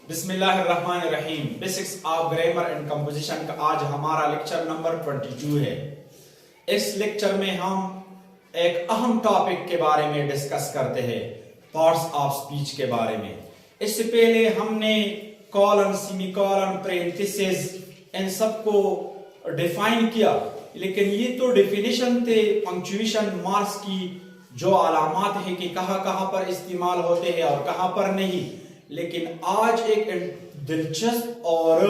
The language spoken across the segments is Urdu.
بسم اللہ الرحمن الرحیم. Basics of grammar and composition کا آج ہمارا لیکچر نمبر 22 ہے. اس لیکچر میں ہم ایک اہم ٹاپک کے بارے میں ڈسکس کرتے ہیں، پارٹس آف سپیچ کے بارے میں. اس سے پہلے ہم نے کولن، سیمی کولن، پرینتھیسز ان سب کو ڈیفائن کیا، لیکن یہ تو ڈیفینیشن تھے. پنکچویشن مارکس کی جو علامات ہیں کہ کہاں کہاں پر استعمال ہوتے ہیں اور کہاں پر نہیں. لیکن آج ایک دلچسپ اور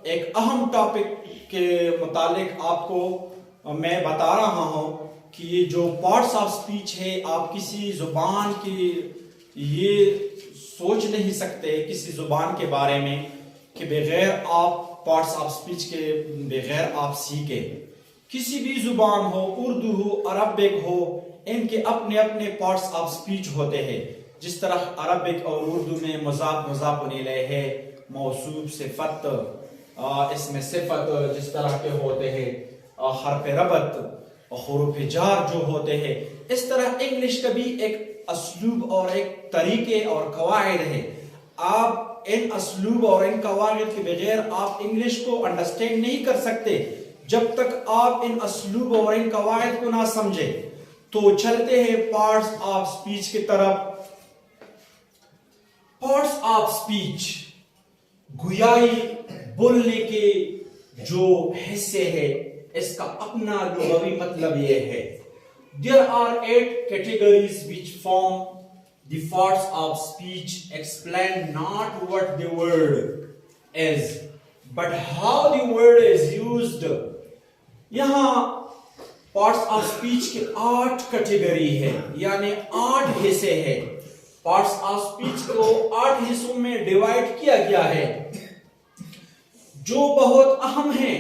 ایک اہم ٹاپک کے متعلق آپ کو میں بتا رہا ہوں کہ یہ جو پارٹس آف سپیچ ہے، آپ کسی زبان کی یہ سوچ نہیں سکتے کسی زبان کے بارے میں کہ بغیر آپ پارٹس آف سپیچ کے بغیر آپ سیکھیں. کسی بھی زبان ہو، اردو ہو، عربک ہو، ان کے اپنے اپنے پارٹس آف سپیچ ہوتے ہیں. جس طرح عربک اور اردو میں مضاف مضاف الیہ ہے، موصوف، صفت، اس میں صفت جس طرح کے ہوتے ہیں، حرف ربط، حروف جار جو ہوتے ہیں. اس طرح انگلش کا بھی ایک اسلوب اور ایک طریقے اور قواعد ہے. آپ ان اسلوب اور ان قواعد کے بغیر آپ انگلش کو انڈرسٹینڈ نہیں کر سکتے جب تک آپ ان اسلوب اور ان قواعد کو نہ سمجھیں. تو چلتے ہیں پارٹس آف سپیچ کی طرف. پارٹس آف سپیچ گویائی، بولنے کے جو حصے ہیں، اس کا اپنا لغوی مطلب یہ ہے. There are 8 categories which form the parts of speech. Explain not what the word is, but how the word is used. یہاں پارٹس آف سپیچ کے 8 کیٹیگری ہے، یعنی 8 حصے ہیں. پارٹس آف سپیچ کو 8 حصوں میں ڈیوائڈ کیا گیا ہے جو بہت اہم ہیں.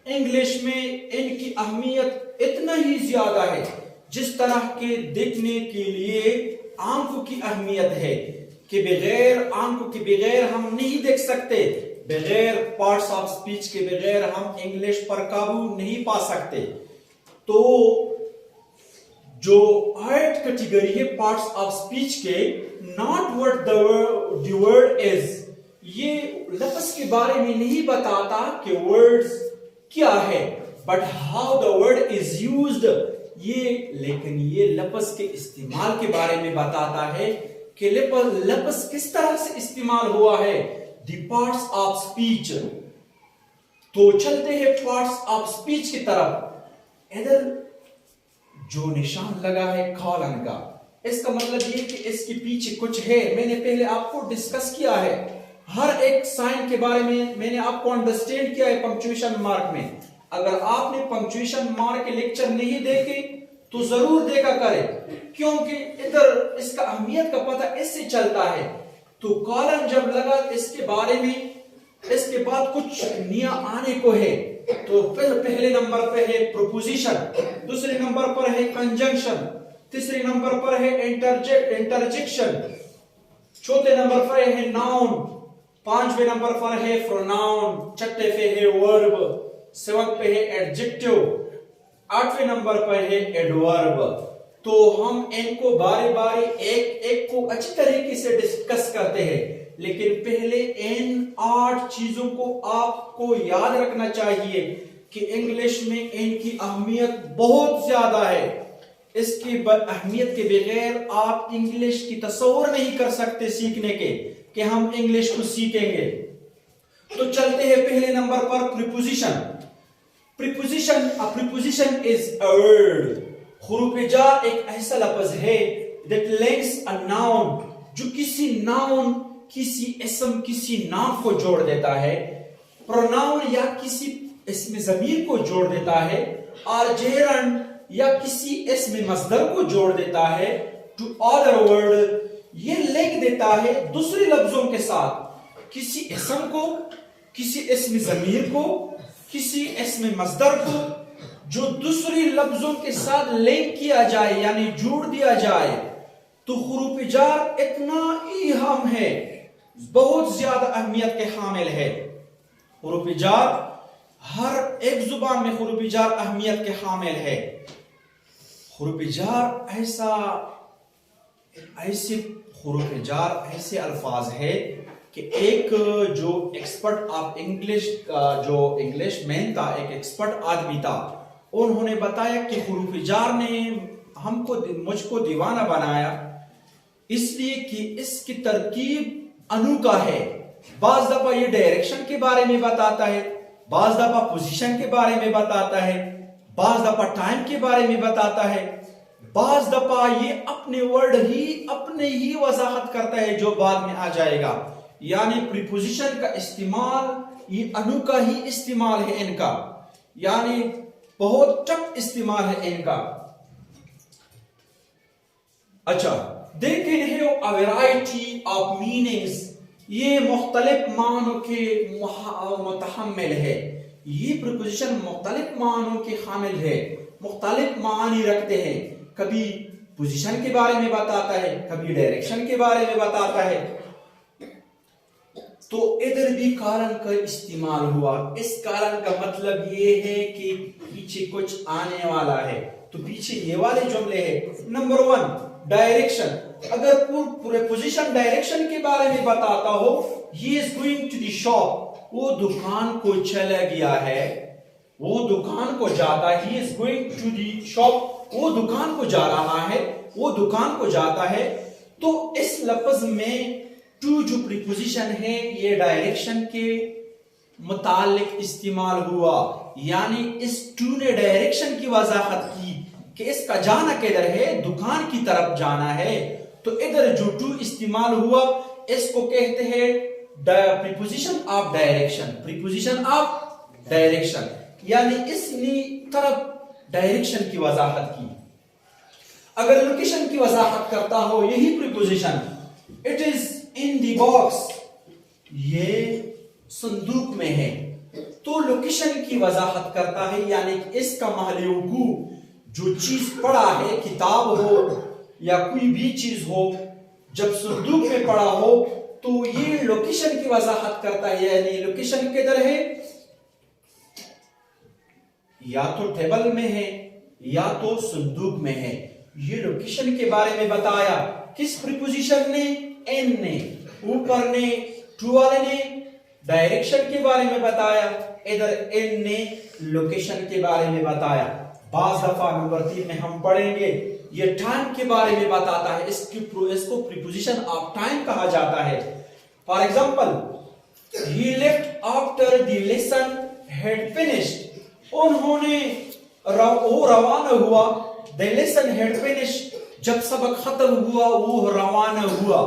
انگلش میں ان کی اہمیت اتنا ہی زیادہ ہے جس طرح کے دیکھنے کے لیے آنکھوں کی اہمیت ہے کہ بغیر آنکھوں کے بغیر ہم نہیں دیکھ سکتے. بغیر پارٹس آف سپیچ کے بغیر ہم انگلش پر قابو نہیں پا سکتے. تو جو 8 کیٹیگری ہے پارٹس آف سپیچ کے، not what the word is، یہ لفظ کے بارے میں نہیں بتاتا کہ words کیا ہے، but how the word is used، لیکن یہ لفظ کے استعمال کے بارے میں بتاتا ہے کہ لفظ کس طرح سے استعمال ہوا ہے. the parts of speech. تو چلتے ہیں پارٹس آف سپیچ کی طرف. ادھر جو نشان لگا ہے کالن کا، اس کا مطلب یہ کہ اس کے پیچھے کچھ ہے. میں نے پہلے آپ کو ڈسکس کیا ہے، ہر ایک سائن کے بارے میں نے آپ کو انڈرسٹینڈ کیا ہے پنکچویشن مارک میں. اگر آپ نے پنکچویشن مارک کے لیکچر نہیں دیکھے تو ضرور دیکھا کرے، کیونکہ ادھر اس کا اہمیت کا پتہ اس سے چلتا ہے. تو کالن جب لگا اس کے بارے میں، اس کے بعد کچھ نیا آنے کو ہے. تو پہلے نمبر پہ ہے پروپوزیشن، دوسرے نمبر پر ہے کنجنکشن، تیسرے نمبر پر ہے انٹرجیکشن، چوتھے نمبر پر ہے ناؤن، پانچویں نمبر پر ہے پروناؤن، چھٹے پہ ہے ورب، سیونتھ پہ ہے ایڈجیکٹیو، آٹھویں نمبر پر ہے ایڈورب. تو ہم ان کو باری باری ایک ایک کو اچھی طریقے سے ڈسکس کرتے ہیں، لیکن پہلے ان 8 چیزوں کو آپ کو یاد رکھنا چاہیے کہ انگلش میں ان کی اہمیت بہت زیادہ ہے. اس کی اہمیت کے بغیر آپ انگلش کی تصور نہیں کر سکتے سیکھنے کے کہ ہم انگلش کو سیکھیں گے. تو چلتے ہیں پہلے number per preposition. Preposition is a word. حروف جار ایک ایسا لفظ ہے that links a noun، جو کسی ناؤن، کسی اسم، کسی نام کو جوڑ دیتا ہے. پروناؤن یا کسی اسم ضمیر کو جوڑ دیتا ہے، اور جہرن یا کسی اسم مصدر کو جوڑ دیتا ہے. to other word، یہ لنک دیتا ہے دوسرے لفظوں کے ساتھ، کسی اسم کو، کسی اسم ضمیر کو، کسی اسم مصدر کو جو دوسری لفظوں کے ساتھ لنک کیا جائے یعنی جوڑ دیا جائے. تو حروف جار اتنا ہی اہم ہے، بہت زیادہ اہمیت کے حامل ہے. حروف جار ہر ایک زبان میں حروف جار اہمیت کے حامل ہے. حروف جار ایسے حروف جار ایسے الفاظ ہے کہ ایک جو ایکسپرٹ آپ انگلش جو انگلش مین تھا، ایک ایکسپرٹ آدمی تھا، انہوں نے بتایا کہ حروف جار نے مجھ کو دیوانہ بنایا اس لیے کہ اس کی ترکیب انوکھا ہے. بعض دفعہ یہ ڈائریکشن کے بارے میں بتاتا ہے، بعض دفعہ پوزیشن کے بارے میں بتاتا ہے، بعض دفعہ ٹائم کے بارے میں بتاتا ہے، بعض دفعہ یہ اپنے ہی وضاحت کرتا ہے جو بعد میں آ جائے گا. یعنی پریپوزیشن کا استعمال یہ انوکھا ہی استعمال ہے ان کا، یعنی بہت ٹف استعمال ہے ان کا. اچھا دیکھیں ہے ویرائٹی آف میننگز، یہ مختلف معنوں کے متحمل ہے. یہ پریپوزیشن مختلف معنوں کے حامل ہے، مختلف معنی رکھتے ہیں. کبھی پوزیشن کے بارے میں بتاتا ہے، کبھی ڈائریکشن کے بارے میں بتاتا ہے. تو ادھر بھی کارن کا استعمال ہوا. اس کارن کا مطلب یہ ہے کہ پیچھے کچھ آنے والا ہے. تو پیچھے یہ والے جملے ہیں. Number 1 direction. اگر پوزیشن ڈائریکشن کے بارے میں بتاتا ہو، he is going to the shop، وہ دکان کو چلا گیا ہے، وہ دکان کو جاتا ہے. he is going to the shop، وہ دکان کو جا رہا ہے، وہ دکان کو جاتا ہے. تو اس لفظ میں ٹو جو پریپوزیشن ہے یہ ڈائریکشن کے متعلق استعمال ہوا. یعنی اس ٹو نے ڈائریکشن کی وضاحت کی کہ اس کا جانا کدھر ہے، دکان کی طرف جانا ہے. تو ادھر جو ٹو استعمال ہوا اس کو کہتے ہیں preposition of direction. Preposition of direction یعنی اس نے طرف ڈائریکشن کی وضاحت کی. اگر لوکیشن کی وضاحت کرتا ہو یہی preposition, it is in the box, یہ صندوق میں ہے، تو لوکیشن کی وضاحت کرتا ہے. یعنی اس کا محل وقوع جو چیز پڑا ہے، کتاب ہو یا کوئی بھی چیز ہو، جب صندوق میں پڑا ہو تو یہ لوکیشن کی وضاحت کرتا ہے. یعنی لوکیشن کدھر ہے، یا تو ٹیبل میں ہے یا تو صندوق میں ہے. یہ لوکیشن کے بارے میں بتایا کس پریپوزیشن نے، ان نے. اوپر نے ٹو والے نے ڈائریکشن کے بارے میں بتایا، ادھر ان نے لوکیشن کے بارے میں بتایا. بعض دفعہ نمبر 3 میں ہم پڑھیں گے یہ ٹائم کے بارے میں بتاتا ہے. اس کو پریپوزیشن آف ٹائم کہا جاتا ہے. For example he left after the lesson had finished، انہوں نے وہ روانہ ہوا. the lesson had finished، جب سبق ختم ہوا وہ روانہ ہوا.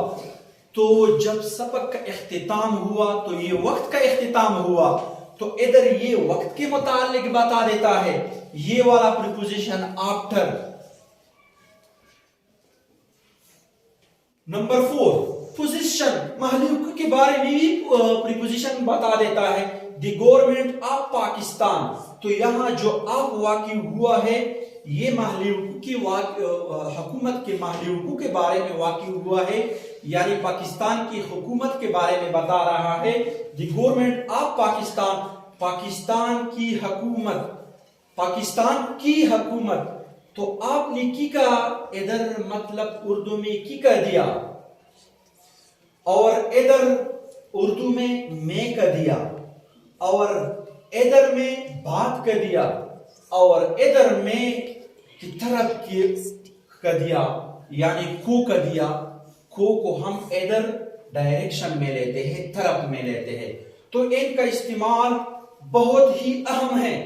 تو جب سبق کا اختتام ہوا تو یہ وقت کا اختتام ہوا. تو ادھر یہ وقت کے متعلق بتا دیتا ہے یہ والا preposition after. Number 4 position, Mahal وقوع کے بارے میں بھی پریپوزیشن بتا دیتا ہے. دی گورنمنٹ آف پاکستان، تو یہاں جو اب واقع ہوا ہے یہ محل وقوع کی حکومت کے محل وقوع کے بارے میں واقع ہوا ہے. یعنی پاکستان کی حکومت کے بارے میں بتا رہا ہے. The government of Pakistan, Pakistan کی حکومت، پاکستان کی حکومت. تو آپ نے کی کا ادھر مطلب اردو میں کی کا دیا، اور ادھر اردو میں کا دیا، اور ادھر میں بات کا دیا، اور ادھر میں کی طرف کا دیا، یعنی کو کا دیا. کو ہم ادھر ڈائریکشن میں لیتے ہیں، طرف میں لیتے ہیں. تو ان کا استعمال بہت ہی اہم ہے.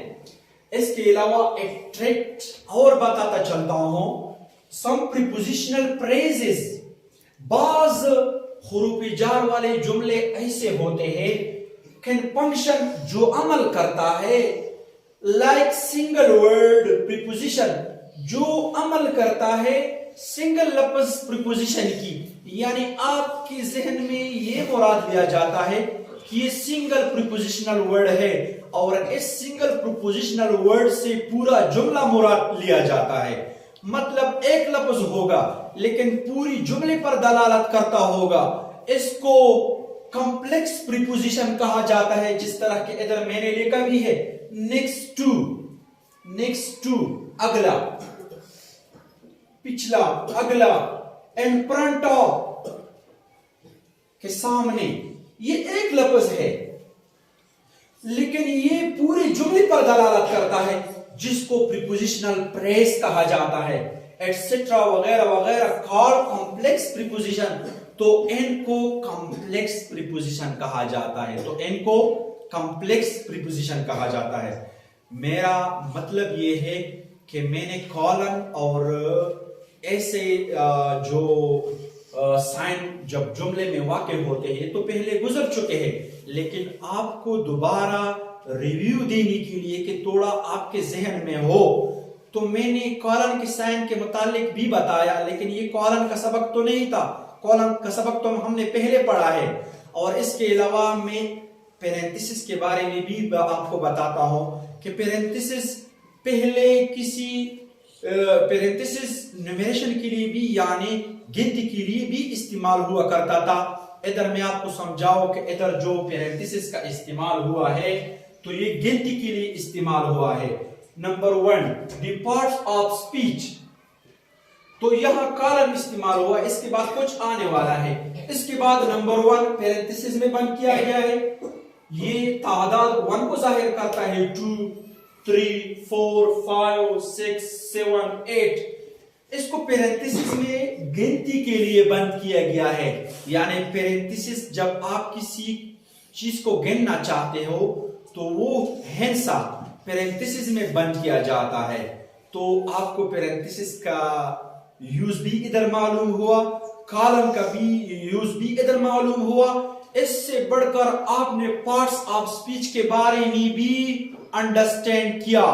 اس کے علاوہ ایک ٹریک اور بتاتا چلتا ہوں. سم پریپوزیشنل فریزز، بعض حروف جار والے جملے ایسے ہوتے ہیں کین فنکشن جو عمل کرتا ہے، لائک سنگل ورڈ پریپوزیشن، جو عمل کرتا ہے سنگل لفظ پریپوزیشن کی. یعنی آپ کے ذہن میں یہ مراد لیا جاتا ہے کہ یہ سنگل پریپوزیشنل ورڈ ہے، اور اس سنگل پریپوزیشنل ورڈ سے پورا جملہ مراد لیا جاتا ہے. مطلب ایک لفظ ہوگا لیکن پوری جملے پر دلالت کرتا ہوگا. اس کو کمپلیکس پریپوزیشن کہا جاتا ہے. جس طرح کہ ادھر میں نے لکھا بھی ہے نیکسٹ ٹو، نیکسٹ ٹو اگلا، پچھلا، اگلا، ان فرنٹ آف کے سامنے. یہ ایک لفظ ہے لیکن یہ پورے جملے پر دلالت کرتا ہے جس کو پریپوزیشنل پریس کہا جاتا ہے ایٹسٹرا وغیرہ وغیرہ کال کمپلیکس پریپوزیشن تو ان کو کمپلیکس پریپوزیشن کہا جاتا ہے کہا جاتا ہے میرا مطلب یہ ہے کہ میں نے کالن اور ایسے جو سائن جب جملے میں واقع ہوتے ہیں تو پہلے گزر چکے ہیں لیکن آپ کو دوبارہ ریویو دینے کے لیے کہ تھوڑا آپ کے ذہن میں ہو تو میں نے کالن کے سائن کے متعلق بھی بتایا لیکن یہ کالن کا سبق تو نہیں تھا کالن کا سبق تو ہم نے پہلے پڑھا ہے اور اس کے علاوہ میں پیرنتھیسس کے بارے میں بھی آپ کو بتاتا ہوں کہ پیرنتھیسس پہلے کسی پیرنتھیسس نومیریشن کے لیے بھی یعنی گنتی کے لیے بھی استعمال ہوا کرتا تھا ادھر میں آپ کو سمجھاؤ کہ ادھر جو پیرنتھیسس کا استعمال ہوا ہے تو یہ گنتی کے لیے استعمال ہوا ہے number 1 the parts of speech تو یہاں کالن استعمال ہوا اس کے بعد کچھ آنے والا ہے اس کے بعد نمبر 1 پیرنتھیسس میں بند کیا گیا ہے یہ تعداد 1 کو ظاہر کرتا ہے 2 3 4 5 6 7 8 اس کو پیرنتھیسس میں گنتی کے لیے بند کیا گیا ہے یعنی پیرنتھیسس جب آپ کسی چیز کو گننا چاہتے ہو تو وہ ہنسا پیرنتھیسس میں بند کیا جاتا ہے تو آپ کو پیرنتھیسس کا یوز بھی ادھر معلوم ہوا کالم کا بھی یوز بھی ادھر معلوم ہوا اس سے بڑھ کر آپ نے پارٹس آف سپیچ کے بارے میں بھی انڈرسٹینڈ کیا